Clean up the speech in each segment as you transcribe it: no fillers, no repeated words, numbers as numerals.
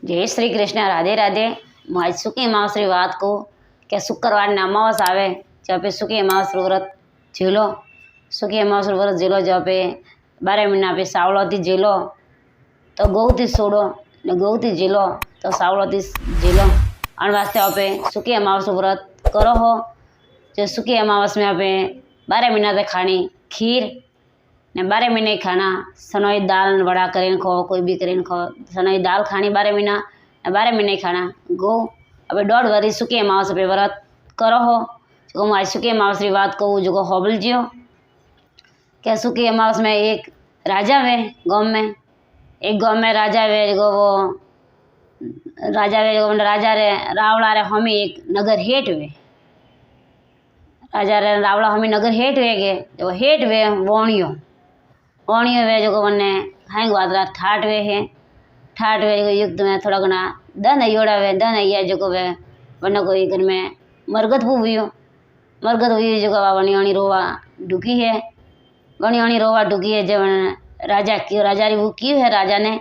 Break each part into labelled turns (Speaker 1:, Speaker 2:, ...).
Speaker 1: जय श्री कृष्ण। राधे राधे। मैं आज सुखी अमावस री बात को कि शुक्रवार ने अमावस आवे जब पे सुखी अमावस रू व्रत झीलो। सुखी अमावस रू व्रत झीलो जब पे 12 महीना पे सावलो थी झीलो तो गौ थी सोड़ो ने गौ थी झीलो तो सावलो थी झीलो। अन वास्ते आपे सुखी अमावस रू व्रत करो हो। जो सुखी अमावस में आपे 12 महीना तक खानी खीर ने 12 महीने खाना सनोई दाल वड़ा करीने खो, कोई भी करीने खो। सनोई दाल खानी 12 महीना ने 12 महीने खाना गो। अब 1.5 वरी सुखी अमावस पे व्रत करो हो। जो मैं आज सुखी अमावस की बात कहूँ जो होबल जियो क्या सुखी अमावस में एक राजा वे गाँव में, एक गाँव में राजा वे जो वो राजा वे जो राजा रे रावला रे हमी एक नगर हेठ वे राजा रे रावला हमी नगर हेठ वे के जो हेठ वे वोणियो वोणियो वे जो वने हांग वादरा ठाट वे है। ठाट वे युक्त में थोड़ा घना दन अयोड़ा वे दन अया जो वे वने कोई घर में मरगत हुई जो वणियाणी रोवा ढुकी है। वणियाणी रोवा ढुकी है जब राजा क्यों राजा री वो क्यों है राजा ने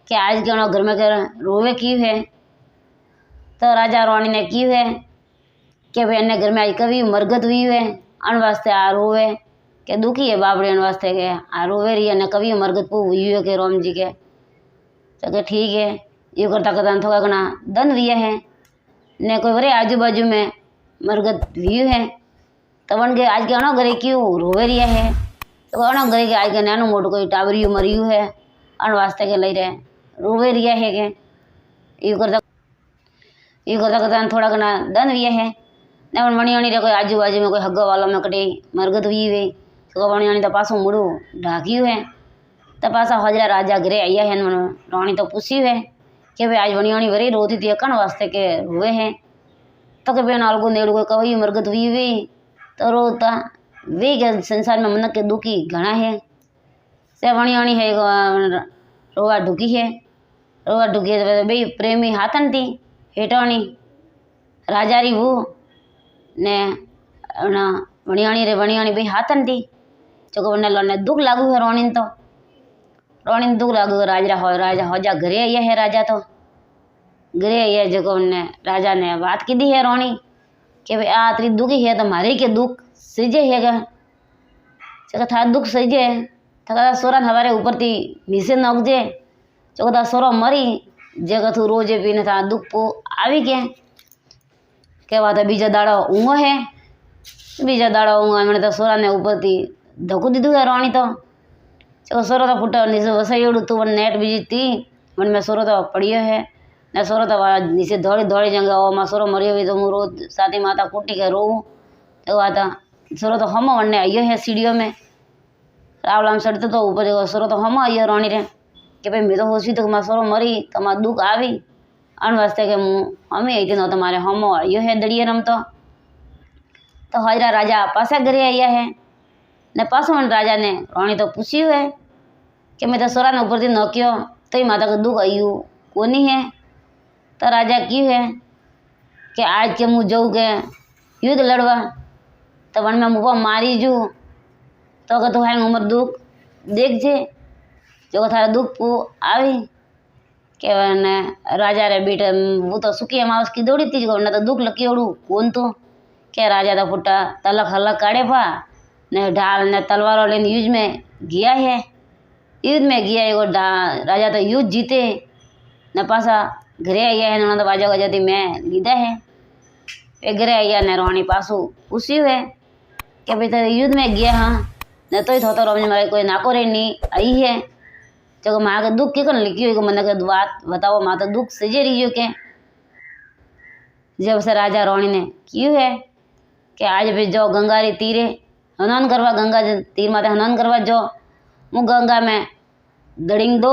Speaker 1: कि आज क्यों घर में कर रोवे क्यों है। तो राजा रानी ने क्यों है कि भाई अन्य घर में आज कभी मरगत हुई है अन वास्ते आ रोवे के दुखी है बाबड़ी अन वास्ते के आ रोवे रही है न कभी मरगत पू हुई है के राम जी के तो ठीक है ये करता करता थोड़ा घना दन हुई है ने कोई बड़े आजू बाजू में मरगत हुई है तो बन के आज के अणो घरे क्यों रोवे रही है तो अणो घरे के आज के नैनो मोटो कोई टाबरियो मरियो है अन वास्ते के लई रहे रोवे रही है के ये करता करता थोड़ा घना दन हुई है ने वणियाणी रे कोई आजू बाजू में कोई हग्गो वालों में कटे मरगत हुई वे तो वणियाणी तो पासो मुड़ू ढाक्यू है तो पासा हजरा राजा घरे आया है रानी तो पूछी है कि भाई आज वणियाणी वरी रोती थी अकण वास्ते के हुए हैं तो के बेन अलगो नेड़ कोई कवई मरगत हुई वे तो रोता वे के संसार में मन के दुखी घना है से वणियाणी है रोवा ढुकी है भाई प्रेमी हाथन थी हेटवाणी राजा री वो ने वणियाणी भाई हाथन थी जो ने दुख लागू है रोनी तो दुख लागू राजा होजा घरे आया है राजा तो घरे आया जो ने राजा ने बात की दी है रोनी कि भाई आ तेरी दुखी है तो मारे के दुख सजे है जगह था दुख सजे थका सोरा हमारे ऊपर थी नीचे नौकजे जो था सोरो मरी जगह तू रोजे पीने था दुख पो आवी के बात बीजा दाड़ो ऊँगो है बीजा दाड़ो ऊँगा मैंने तो सोरा ने ऊपर थी धक्कू दीधू है रानी तो जो सोरो तो फुटा नीचे वसाइड़ू तू वन नेट बीजी थी मन में सोरो तो पड़ियो है ने सोरो तो नीचे दौड़ी दौड़ी जंगे ओ माँ सोरो मरियो हुई तो मैं रोज साथी माता कुटी के रो तो आता सोरो तो हम वन आइयो है सीढ़ियों में रावला में चढ़ते तो ऊपर जो सोरो तो हम आइयो रानी रे कि भाई मैं तो होशी तो माँ सोरो मरी तो माँ दुख आवी अन वास्ते के मुँह हमें आई थी ना तुम्हारे हम आइयो है दड़िए रम तो हजरा राजा पासा घरे आया है ने पासो राजा ने रानी तो पूछी है कि मैं तो सोरा ने ऊपर थी नौकियो तो ही माता को दुख आयु कोनी है तो राजा क्यों है कि आज के मुँह जाऊ के युद्ध लड़वा तो वन में मुँह मारी जू तो तू है उम्र दुख देख जे जो थारा दुख पू आई के ने राजा रे बेटे वो तो सुखी अमावस की दौड़ी थी जो तो दुख लकी ओड़ू कौन तो क्या राजा तो फुटा तलक हलक काढ़े पा ने ढाल ने तलवारों लेने युद्ध में गया है युद्ध में गया है वो राजा तो युद्ध जीते न पासा घरे आया है तो बाजा गजाती मैं लीधा है वे घरे आया ने रानी पासू उसी है कि भाई तो युद्ध में गया हाँ न तो ही थोड़ा रोज मारे कोई नाको रे नहीं आई है जो माँ का दुख क्यों लिखी हुई मन के बात बताओ माँ तो दुख सजे रही हो के जब से राजा रानी ने क्यों है कि आज भी जो गंगा रे तीरे हनन करवा गंगा तीर माते हनन करवा जो मु गंगा में दड़िंग दो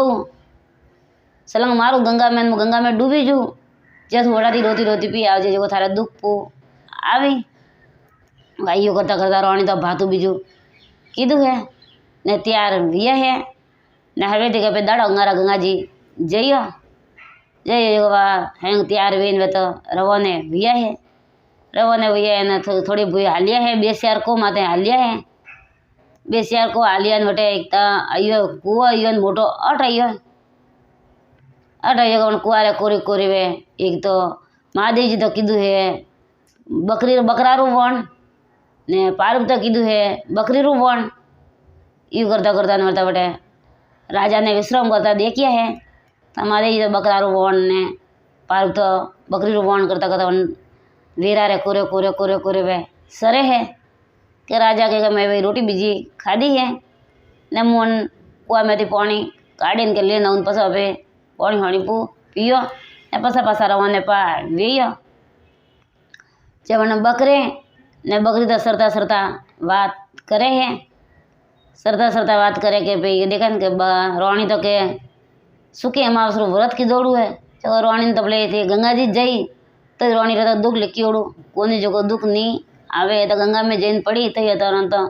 Speaker 1: सलंग मारू गंगा में डूबी जू जब थोड़ा दी रोती रोती पी आवजे जो थारा दुख पू आवी भाई करता करता रानी तो भातू बीजू कीधु है ने त्यार विया है ने हवे थे पे दाड़ा अंगारा गंगा जी जइयो जइयो हैं त्यार वीन वे तो रवाने विया है रवाने विया है ना थोड़ी भूई हालिया है 2 शहर को माते हालिया है 2 शहर को हालिया बटे एक आइयो कुआ आइयो मोटो अट आइयो अटा जगह कुआरे कोरी कोरी वे एक तो महादेव जी तो कीधु है बकरी बकरारू वण ने पारुप तो कीधु है बकरीरू वण। यू करता करता मरता बटे राजा ने विश्राम करता देखिया है तो महादेव जी तो बकरारू वण ने पारुप तो बकरीरू वण करता करता वेरा रे कोरे कोरे कोरे कोरे वे सरे है कि राजा के मैं भाई रोटी बीजी खाधी है ने मुन कुआ में थी पानी काढ़ी के लेना उन पसा पे पानी हाणी पू पियो ने पसा पसा रवाने पा वेयो जब बकरे ने बकरी तो सरता सरता बात करे है सरता सरता बात करे कि भाई देखा न कि रोणी तो के सुखी अमावस व्रत की दौड़ू है जो रोणी तो बोले थे गंगा जी जई तो रोणी तो दुख लिखी ओड़ू कोनी जो दुख नहीं आवे तो गंगा में जैन पड़ी तो ये तो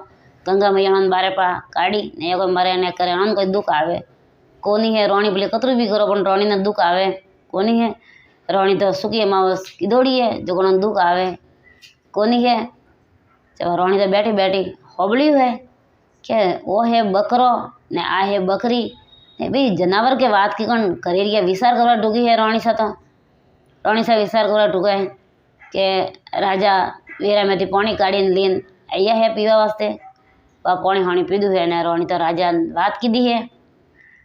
Speaker 1: गंगा मैया बारे पा काढ़ी ने कोई मरे ने करे उन कोई दुख आवे कोनी है रोणी बोले कतरू भी करो पर रोणी ने दुख आवे कोनी है रोणी तो सुखी अमावस की दौड़ी है जो को दुख आवे कोनी है जब रोणी तो बैठी बैठी होबड़ी है कि वो है बकरो ने आ है बकरी ने भाई जनावर के बात की कौन करेरिया विचार करवा डूगी है रोणी सा तो रोणी सा विचार करवा डूगा है कि राजा वेरा में थी पानी काढ़ी लीन आया है पीवा वास्ते वह पानी हाणी पीधु है ने रोणी तो राजा बात की दी है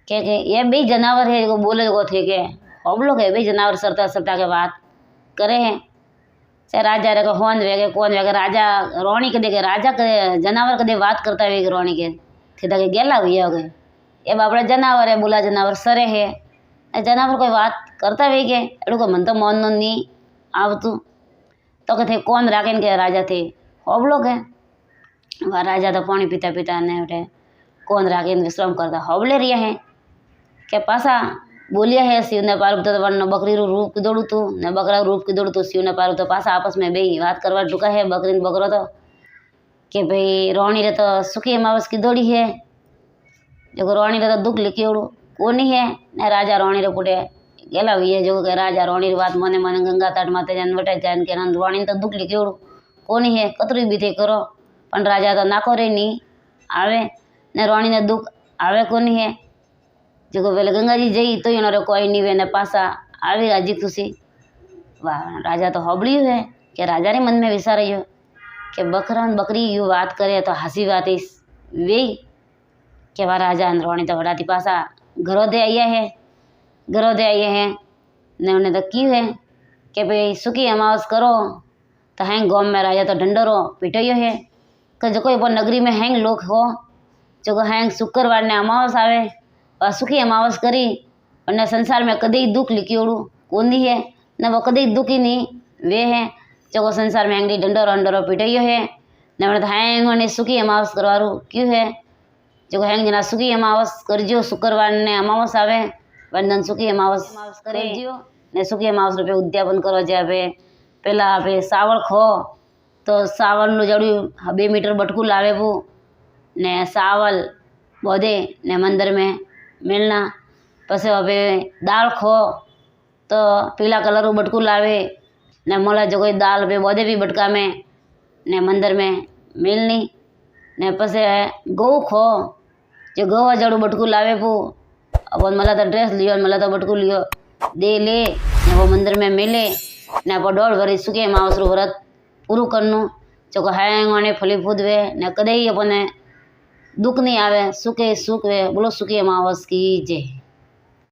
Speaker 1: कि ये भी जनावर है जो बोले को थे कि हम लोग है भी जनावर सरता सरता के बात करे हैं चाहे राजा रे को होन वेगे कौन वेगे राजा रोणी के देखे राजा के जनावर के दे बात करता है रोणी के थे तक गेला हुई हो गए ये बापड़ा जनावर है बोला जनावर सरे है जनावर कोई बात करता वे के एड़ू को मन तो मन नहीं आवतू तो कहते कौन राखे के राजा थे हम लोग है वह राजा तो पानी पीता पीता ने उठे कौन राखे विश्राम करता हवले रिया है के पासा बोलिया है शिव ने पार्वत तो वन बकरी रूप की दौड़ू तू ने बकरा रूप की दौड़ू तू शिव ने पार्वत तो पासा आपस में बे बात करवा चुका है बकरी ने बकरो तो कि भाई रोणी रे तो सुखी अमावस की दौड़ी है जो रोणी रे तो दुख लिखी ओड़ू कोनी है ने राजा रोणी रे पुटे गेला हुई है जो कि राजा रोणी री बात मने मने गंगा तट माते जान वटे जान के नंद रोणी तो दुख लिखी ओड़ू कोनी है कतरी भी थे करो पण राजा तो नाको रे नहीं आवे ने रोणी ने दुख आवे कोनी है जो पहले गंगा जी जई तो इन्होंने कोई नहीं वे ने पासा आवी राजी खुशी वाह राजा तो हबड़ी है कि राजा रे मन में विचार रही हो कि बकरा बकरी यू बात करे तो हंसी बात इस वे कि वह राजा रोणी तो वड़ा थी पासा घरों दे आइया है घरों दे आइए हैं ने उन्हें तो की है कि भाई सुखी अमावस करो तो हैंग गाँव में राजा तो ढंडोरो पिटो है कि जो कोई वो नगरी में हैंग लोग हो जो हैंग शुक्रवार ने अमावस आवे और सुखी अमावस करी और संसार में कदे दुख लिखी ओड़ू कोनी है न वो कदे दुखी नहीं वे है जो संसार में हैंगड़ी ढंडोरो ढंडोरो पिटो है न मैंने हैंग ने सुखी अमावस करवारू क्यों है जो हैंग जना सुखी अमावस करजो शुक्रवार ने अमावस आवे वंदन सुखी अमावस करजो ने सुखी अमावस रुपये उद्यापन करो जाए पहला आप सावल खो तो सावल जड़ू 2 मीटर बटकू लावे वो ने सावल बोधे ने मंदिर में मिलना पसे अब दाल खो तो पीला कलर बटकू लावे ने मोला जो कोई दाल पे बोधे भी बटका में ने मंदिर में मिलनी ने पसे गऊ खो जो गऊ जड़ू बटकू लावे पू अब मला तो ड्रेस लियो मला तो बटकू लियो दे ले ने वो मंदिर में मिले ने आप डोड़ भरी सुखे अमावस व्रत पूरू करनू जो हैंग फली फूद वे ने कदे ही अपने दुख नहीं आवे सुखे सुख वे बोलो सुखी अमावस की जय।